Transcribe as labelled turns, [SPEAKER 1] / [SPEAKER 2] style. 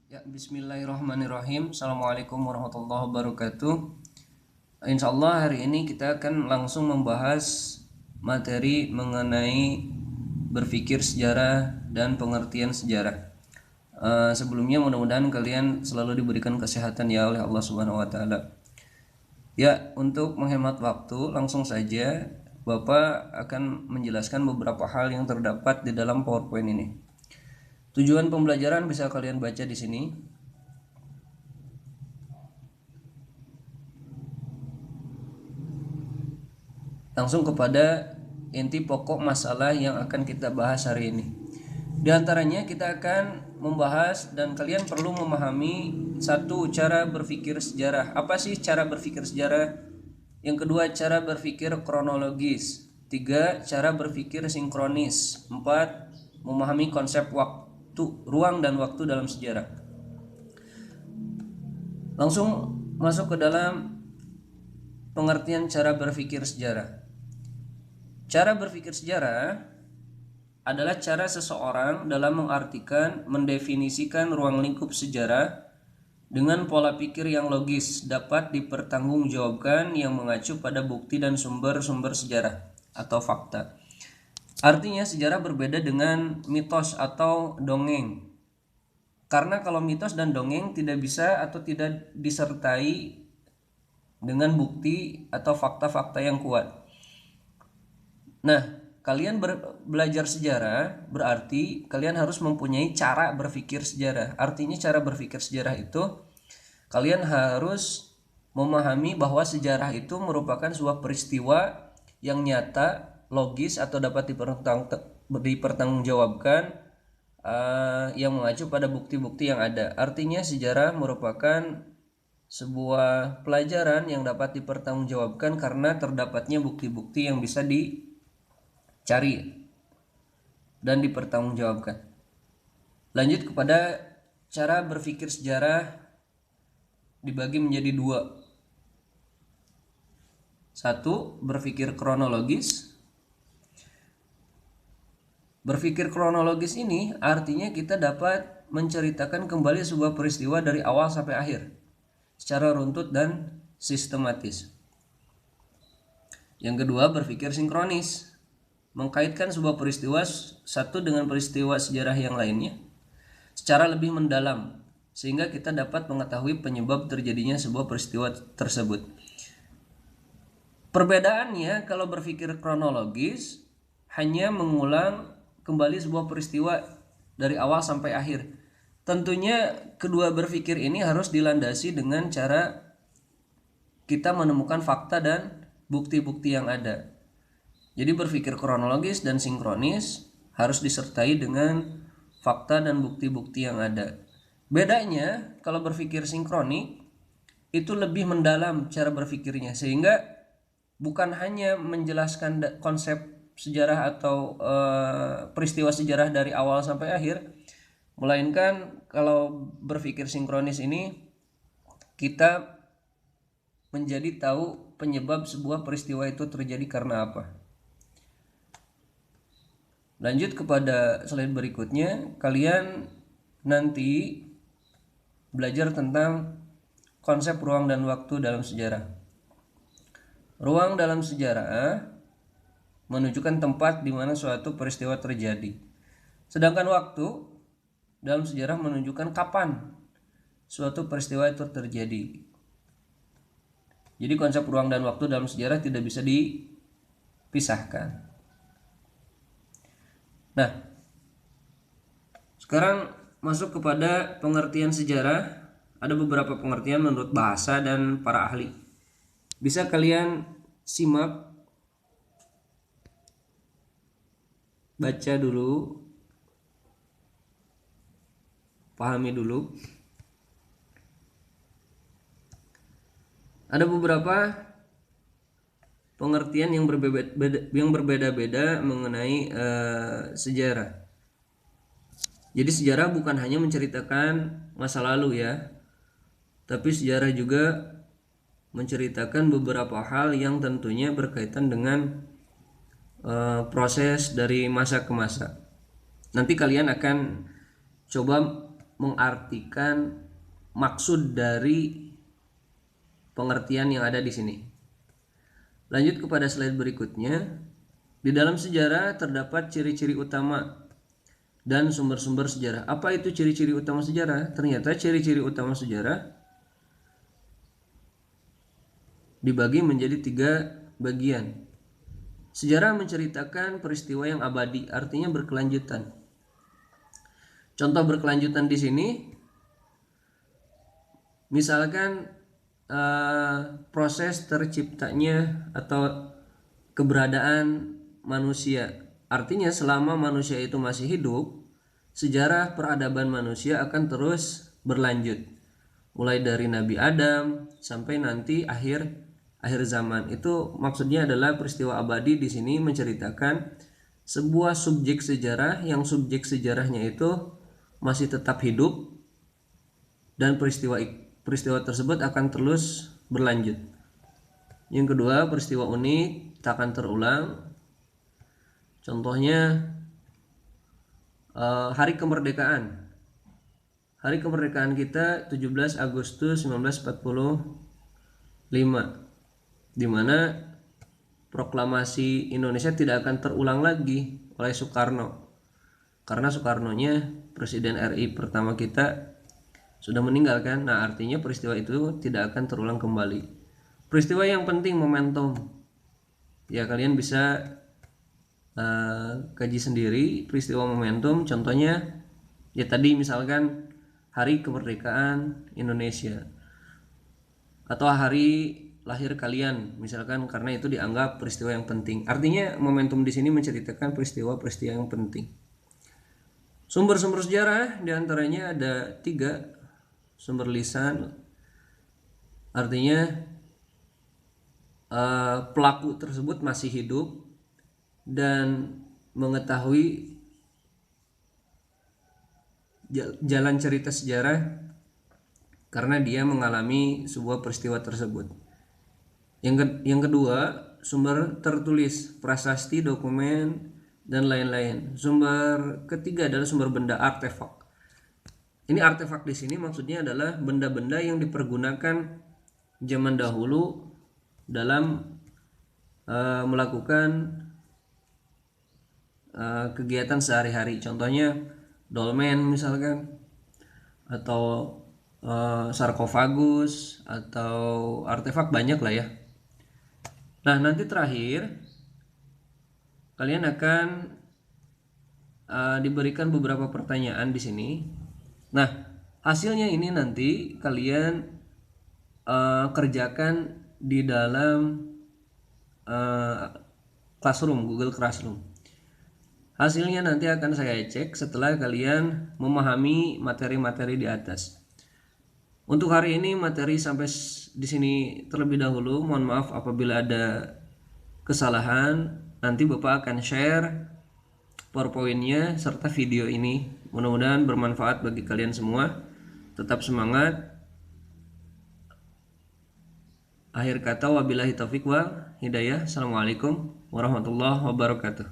[SPEAKER 1] Ya, bismillahirrahmanirrahim. Assalamualaikum warahmatullahi wabarakatuh. Insyaallah hari ini kita akan langsung membahas materi mengenai berpikir sejarah dan pengertian sejarah. Sebelumnya mudah-mudahan kalian selalu diberikan kesehatan ya oleh Allah Subhanahu wa taala. Ya, untuk menghemat waktu, langsung saja Bapak akan menjelaskan beberapa hal yang terdapat di dalam PowerPoint ini. Tujuan pembelajaran bisa kalian baca di sini. Langsung kepada inti pokok masalah yang akan kita bahas hari ini. Di antaranya kita akan membahas dan kalian perlu memahami satu, cara berpikir sejarah. Apa sih cara berpikir sejarah? Yang kedua, cara berpikir kronologis. Tiga, cara berpikir sinkronis. Empat, memahami konsep waktu, ruang dan waktu dalam sejarah. Langsung masuk ke dalam pengertian cara berpikir sejarah. Cara berpikir sejarah adalah cara seseorang dalam mengartikan, mendefinisikan ruang lingkup sejarah dengan pola pikir yang logis, dapat dipertanggungjawabkan, yang mengacu pada bukti dan sumber-sumber sejarah atau fakta. Artinya sejarah berbeda dengan mitos atau dongeng. Karena kalau mitos dan dongeng tidak bisa atau tidak disertai dengan bukti atau fakta-fakta yang kuat. Nah, kalian belajar sejarah berarti kalian harus mempunyai cara berpikir sejarah. Artinya cara berpikir sejarah itu kalian harus memahami bahwa sejarah itu merupakan sebuah peristiwa yang nyata, logis atau dapat dipertanggungjawabkan, yang mengacu pada bukti-bukti yang ada. Artinya sejarah merupakan sebuah pelajaran yang dapat dipertanggungjawabkan karena terdapatnya bukti-bukti yang bisa dicari dan dipertanggungjawabkan. Lanjut kepada cara berpikir sejarah dibagi menjadi dua. Satu, berpikir kronologis. Berpikir kronologis ini artinya kita dapat menceritakan kembali sebuah peristiwa dari awal sampai akhir secara runtut dan sistematis. Yang kedua, berpikir sinkronis, mengkaitkan sebuah peristiwa satu dengan peristiwa sejarah yang lainnya secara lebih mendalam sehingga kita dapat mengetahui penyebab terjadinya sebuah peristiwa tersebut. Perbedaannya, kalau berpikir kronologis hanya mengulang kembali sebuah peristiwa dari awal sampai akhir. Tentunya kedua berpikir ini harus dilandasi dengan cara kita menemukan fakta dan bukti-bukti yang ada. Jadi berpikir kronologis dan sinkronis harus disertai dengan fakta dan bukti-bukti yang ada. Bedanya, kalau berpikir sinkronik itu lebih mendalam cara berpikirnya, sehingga bukan hanya menjelaskan konsep sejarah atau peristiwa sejarah dari awal sampai akhir, melainkan kalau berpikir sinkronis ini kita menjadi tahu penyebab sebuah peristiwa itu terjadi karena apa. Lanjut kepada slide berikutnya, kalian nanti belajar tentang konsep ruang dan waktu dalam sejarah. Ruang dalam sejarah menunjukkan tempat di mana suatu peristiwa terjadi. Sedangkan waktu dalam sejarah menunjukkan kapan suatu peristiwa itu terjadi. Jadi konsep ruang dan waktu dalam sejarah tidak bisa dipisahkan. Nah, sekarang masuk kepada pengertian sejarah. Ada beberapa pengertian menurut bahasa dan para ahli. Bisa kalian simak, baca dulu, pahami dulu. Ada beberapa pengertian yang berbeda-beda mengenai sejarah. Jadi sejarah bukan hanya menceritakan masa lalu ya, tapi sejarah juga menceritakan beberapa hal yang tentunya berkaitan dengan proses dari masa ke masa. Nanti kalian akan coba mengartikan maksud dari pengertian yang ada di sini. Lanjut kepada slide berikutnya. Di dalam sejarah terdapat ciri-ciri utama dan sumber-sumber sejarah. Apa itu ciri-ciri utama sejarah? Ternyata ciri-ciri utama sejarah dibagi menjadi 3 bagian. Sejarah menceritakan peristiwa yang abadi, artinya berkelanjutan. Contoh berkelanjutan di sini, misalkan proses terciptanya atau keberadaan manusia. Artinya selama manusia itu masih hidup, sejarah peradaban manusia akan terus berlanjut. Mulai dari Nabi Adam sampai nanti akhir zaman. Itu maksudnya adalah peristiwa abadi di sini menceritakan sebuah subjek sejarah yang subjek sejarahnya itu masih tetap hidup dan peristiwa tersebut akan terus berlanjut. Yang kedua, peristiwa unik tak akan terulang. Contohnya hari kemerdekaan. Hari kemerdekaan kita 17 Agustus 1945, di mana proklamasi Indonesia tidak akan terulang lagi oleh Soekarno. Karena Soekarnonya Presiden RI pertama kita sudah meninggal kan. Nah, artinya peristiwa itu tidak akan terulang kembali. Peristiwa yang penting momentum. Ya, kalian bisa kaji sendiri peristiwa momentum. Contohnya ya tadi misalkan hari kemerdekaan Indonesia atau hari lahir kalian misalkan, karena itu dianggap peristiwa yang penting. Artinya momentum di sini menceritakan peristiwa-peristiwa yang penting. Sumber-sumber sejarah diantaranya ada 3. Sumber lisan, artinya pelaku tersebut masih hidup dan mengetahui jalan cerita sejarah karena dia mengalami sebuah peristiwa tersebut. Yang kedua, sumber tertulis, prasasti, dokumen, dan lain-lain. Sumber ketiga adalah sumber benda, artefak. Ini artefak di sini maksudnya adalah benda-benda yang dipergunakan zaman dahulu dalam melakukan kegiatan sehari-hari. Contohnya dolmen misalkan, atau sarkofagus, atau artefak banyak lah ya. Nah, nanti terakhir kalian akan diberikan beberapa pertanyaan di sini. Nah, hasilnya ini nanti kalian kerjakan di dalam Classroom, Google Classroom. Hasilnya nanti akan saya cek setelah kalian memahami materi-materi di atas. Untuk hari ini materi sampai di sini terlebih dahulu. Mohon maaf apabila ada kesalahan. Nanti Bapak akan share PowerPoint-nya serta video ini. Mudah-mudahan bermanfaat bagi kalian semua. Tetap semangat. Akhir kata, wabillahi taufiq wal hidayah. Assalamualaikum warahmatullahi wabarakatuh.